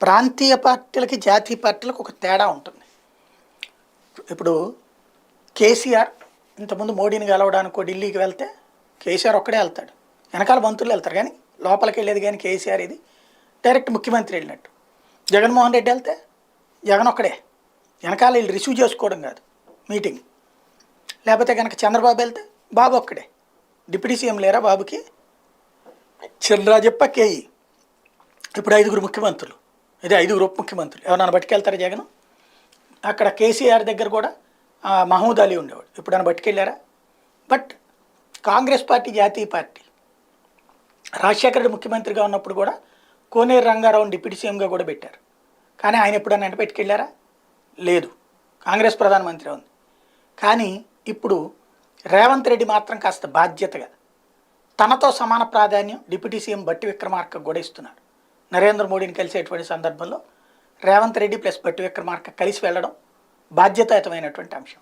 ప్రాంతీయ పార్టీలకి జాతీయ పార్టీలకు ఒక తేడా ఉంటుంది. ఇప్పుడు కేసీఆర్ ఇంతకుముందు మోడీని గెలవడానికో ఢిల్లీకి వెళ్తే కేసీఆర్ ఒక్కడే వెళ్తాడు, వెనకాల మంత్రులు వెళ్తారు, కానీ లోపలికి వెళ్ళేది కానీ కేసీఆర్ ఇది డైరెక్ట్ ముఖ్యమంత్రి వెళ్ళినట్టు. జగన్మోహన్ రెడ్డి వెళ్తే జగన్ ఒక్కడే, వెనకాల వీళ్ళు రిసీవ్ చేసుకోవడం కాదు మీటింగ్. లేకపోతే కనుక చంద్రబాబు వెళ్తే బాబు ఒక్కడే, డిప్యూటీ సీఎం లేరా బాబుకి, చంద్రరాజప్ప కేఈ, ఇప్పుడు 5గురు ముఖ్యమంత్రులు, ఇదే 5గురు ఉప ముఖ్యమంత్రులు ఎవరన్నా బట్టుకెళ్తారా జగన్? అక్కడ కేసీఆర్ దగ్గర కూడా మహమూద్ అలీ ఉండేవాడు, ఎప్పుడైనా బట్టుకెళ్ళారా? బట్ కాంగ్రెస్ పార్టీ జాతీయ పార్టీ, రాజశేఖర రెడ్డి ముఖ్యమంత్రిగా ఉన్నప్పుడు కూడా కోనేరు రంగారావుని డిప్యూటీ సీఎంగా కూడా పెట్టారు, కానీ ఆయన ఎప్పుడన్నా వెంట పెట్టుకెళ్ళారా? లేదు, కాంగ్రెస్ ప్రధానమంత్రి ఉంది. కానీ ఇప్పుడు రేవంత్ రెడ్డి మాత్రం కాస్త బాధ్యతగా తనతో సమాన ప్రాధాన్యం డిప్యూటీ సీఎం బట్టి విక్రమార్క కూడా ఇస్తున్నారు. నరేంద్ర మోడీని కలిసేటువంటి సందర్భంలో రేవంత్ రెడ్డి ప్లస్ బట్టి విక్రమార్క కలిసి వెళ్ళడం బాధ్యతాయుతమైనటువంటి అంశం.